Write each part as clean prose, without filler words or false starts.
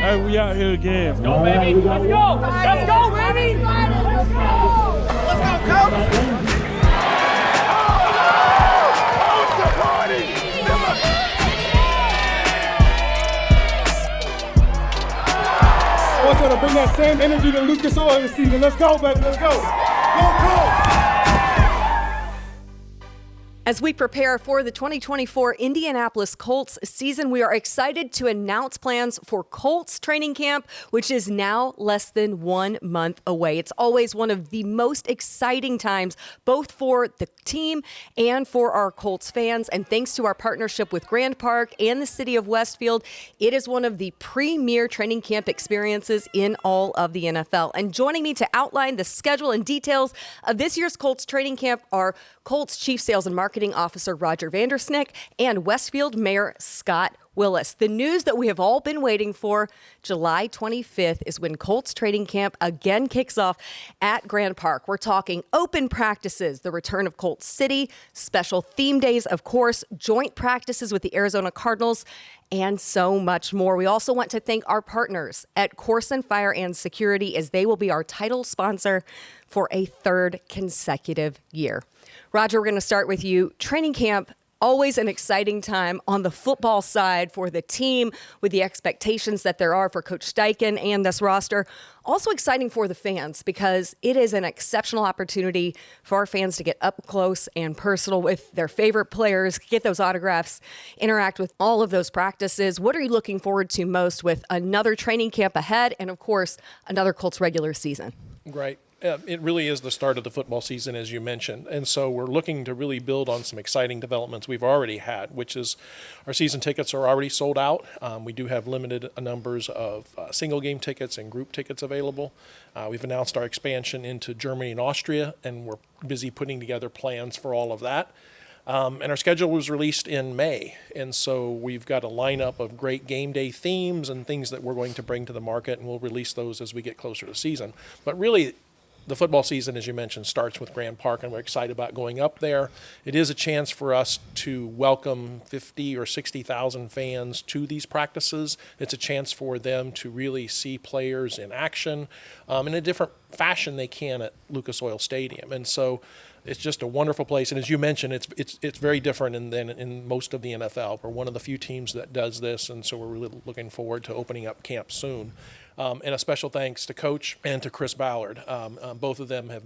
Hey, we out here again. Let's go, baby. Let's go. Let's go, baby. Let's go. Let's go, Coach. I want you to bring that same energy to Lucas Oil this season. Let's go, baby. Let's go. Go, Colts. As we prepare for the 2024 Indianapolis Colts season, we are excited to announce plans for Colts Training Camp, which is now less than 1 month away. It's always one of the most exciting times, both for the team and for our Colts fans. And thanks to our partnership with Grand Park and the city of Westfield, it is one of the premier training camp experiences in all of the NFL. And joining me to outline the schedule and details of this year's Colts Training Camp are Colts Chief Sales and Marketing Officer Roger Vandersnick and Westfield Mayor Scott Willis. The news that we have all been waiting for, July 25th, is when Colts Training Camp again kicks off at Grand Park. We're talking open practices, the return of Colts City, special theme days, of course, joint practices with the Arizona Cardinals, and so much more. We also want to thank our partners at Koorsen Fire Security, as they will be our title sponsor for a third consecutive year. Roger, we're going to start with you. Training camp, always an exciting time on the football side for the team, with the expectations that there are for Coach Steichen and this roster. Also exciting for the fans, because it is an exceptional opportunity for our fans to get up close and personal with their favorite players, get those autographs, interact with all of those practices. What are you looking forward to most with another training camp ahead and, of course, another Colts regular season? Right. It really is the start of the football season, as you mentioned. And so we're looking to really build on some exciting developments we've already had, which is our season tickets are already sold out. We do have limited numbers of single game tickets and group tickets available. We've announced our expansion into Germany and Austria, and we're busy putting together plans for all of that. And our schedule was released in May. And so we've got a lineup of great game day themes and things that we're going to bring to the market, and we'll release those as we get closer to season. But really, the football season, as you mentioned, starts with Grand Park, and we're excited about going up there. It is a chance for us to welcome 50 or 60,000 fans to these practices. It's a chance for them to really see players in action in a different fashion they can at Lucas Oil Stadium. And so it's just a wonderful place. And as you mentioned, it's very different than in most of the NFL. We're one of the few teams that does this, and so we're really looking forward to opening up camp soon. And a special thanks to Coach and to Chris Ballard. Both of them have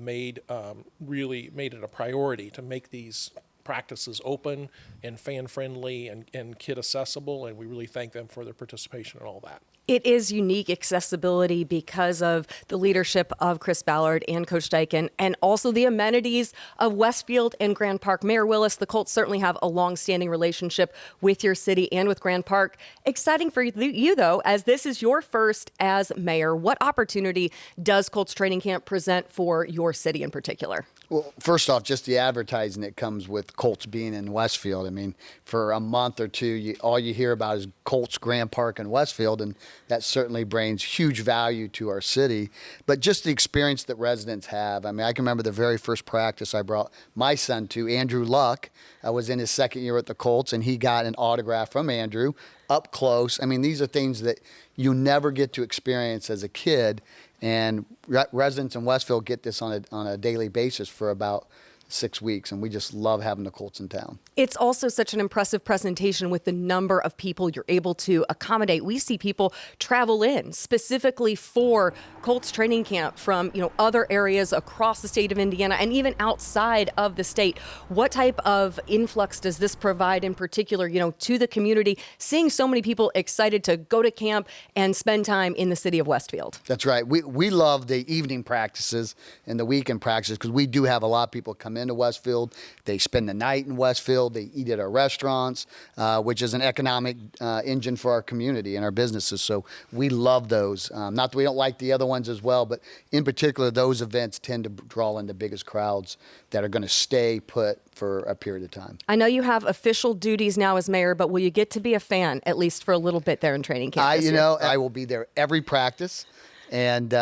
really made it a priority to make these practices open and fan-friendly and kid-accessible, and we really thank them for their participation in all that. It is unique accessibility because of the leadership of Chris Ballard and Coach Steichen, and also the amenities of Westfield and Grand Park. Mayor Willis, the Colts certainly have a long-standing relationship with your city and with Grand Park. Exciting for you, though, as this is your first as mayor. What opportunity does Colts Training Camp present for your city in particular? Well, first off, just the advertising that comes with Colts being in Westfield. I mean, for a month or two, all you hear about is Colts, Grand Park, and Westfield, and that certainly brings huge value to our city. But just the experience that residents have. I mean, I can remember the very first practice I brought my son to, Andrew Luck. I was in his second year at the Colts, and he got an autograph from Andrew up close. I mean, these are things that you never get to experience as a kid. And residents in Westfield get this on a daily basis for about 6 weeks, and we just love having the Colts in town. It's also such an impressive presentation with the number of people you're able to accommodate. We see people travel in specifically for Colts Training Camp from, other areas across the state of Indiana and even outside of the state. What type of influx does this provide in particular, to the community, seeing so many people excited to go to camp and spend time in the city of Westfield? That's right. We love the evening practices and the weekend practices, because we do have a lot of people come into Westfield. They spend the night in Westfield. They eat at our restaurants, which is an economic engine for our community and our businesses. So we love those. Not that we don't like the other ones as well, but in particular, those events tend to draw in the biggest crowds that are going to stay put for a period of time. I know you have official duties now as mayor, but will you get to be a fan at least for a little bit there in training camp? I will be there every practice, and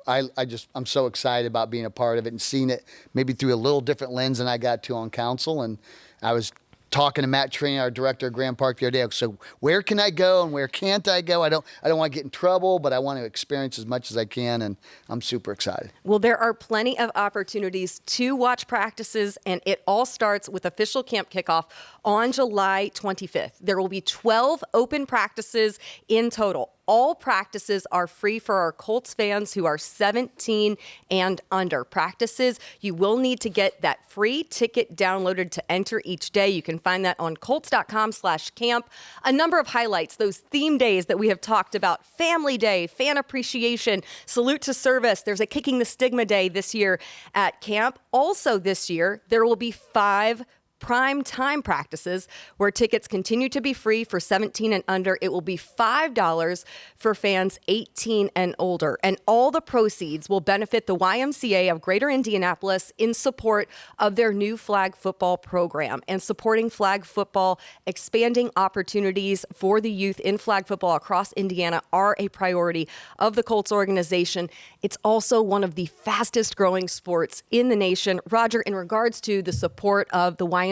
I'm so excited about being a part of it and seeing it maybe through a little different lens than I got to on council. And I was talking to Matt Train, our director of Grand Park, the other day. So where can I go and where can't I go? I don't want to get in trouble, but I want to experience as much as I can, and I'm super excited. Well, there are plenty of opportunities to watch practices, and it all starts with official camp kickoff on July 25th. There will be 12 open practices in total. All practices are free for our Colts fans who are 17 and under. Practices, you will need to get that free ticket downloaded to enter each day. You can find that on colts.com/camp. A number of highlights, those theme days that we have talked about: Family Day, Fan Appreciation, Salute to Service. There's a Kicking the Stigma Day this year at camp. Also this year, there will be 5 prime time practices where tickets continue to be free for 17 and under. It will be $5 for fans 18 and older. And all the proceeds will benefit the YMCA of Greater Indianapolis in support of their new flag football program. And supporting flag football, expanding opportunities for the youth in flag football across Indiana are a priority of the Colts organization. It's also one of the fastest growing sports in the nation. Roger, in regards to the support of the YMCA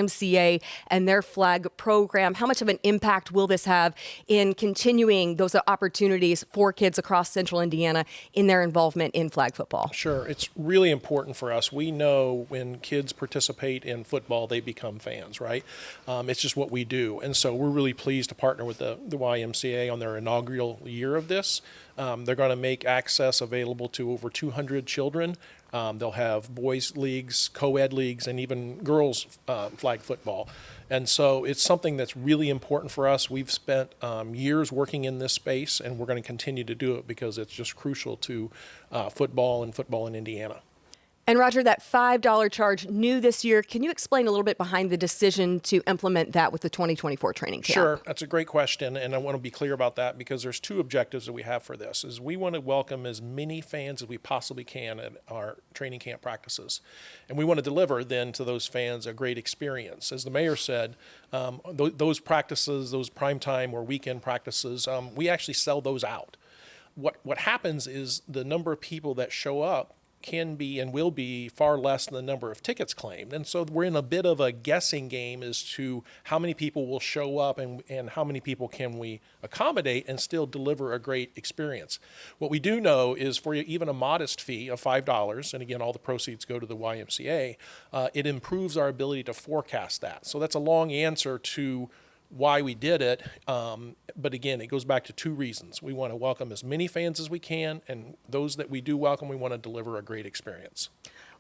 and their flag program, how much of an impact will this have in continuing those opportunities for kids across central Indiana in their involvement in flag football? Sure. It's really important for us. We know when kids participate in football, they become fans, right? It's just what we do. And so we're really pleased to partner with the YMCA on their inaugural year of this. They're going to make access available to over 200 children. They'll have boys leagues, co-ed leagues, and even girls flag football. And so it's something that's really important for us. We've spent years working in this space, and we're going to continue to do it because it's just crucial to football in Indiana. And Roger, that $5 charge new this year, can you explain a little bit behind the decision to implement that with the 2024 training camp? Sure, that's a great question, and I want to be clear about that because there's 2 objectives that we have for this. Is we want to welcome as many fans as we possibly can at our training camp practices, and we want to deliver then to those fans a great experience. As the mayor said, those practices, those primetime or weekend practices, we actually sell those out. What happens is the number of people that show up can be and will be far less than the number of tickets claimed. And so we're in a bit of a guessing game as to how many people will show up and how many people can we accommodate and still deliver a great experience. What we do know is for even a modest fee of $5, and again, all the proceeds go to the YMCA, it improves our ability to forecast that. So that's a long answer to why we did it. But again, it goes back to 2 reasons. We want to welcome as many fans as we can, and those that we do welcome, we want to deliver a great experience.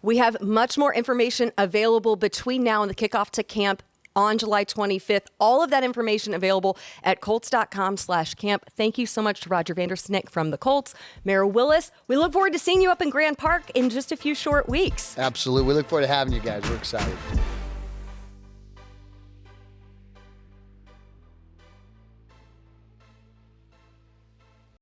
We have much more information available between now and the kickoff to camp on July 25th. All of that information available at colts.com/camp. Thank you so much to Roger Vandersnick from the Colts. Mayor Willis, we look forward to seeing you up in Grand Park in just a few short weeks. Absolutely. We look forward to having you guys. We're excited.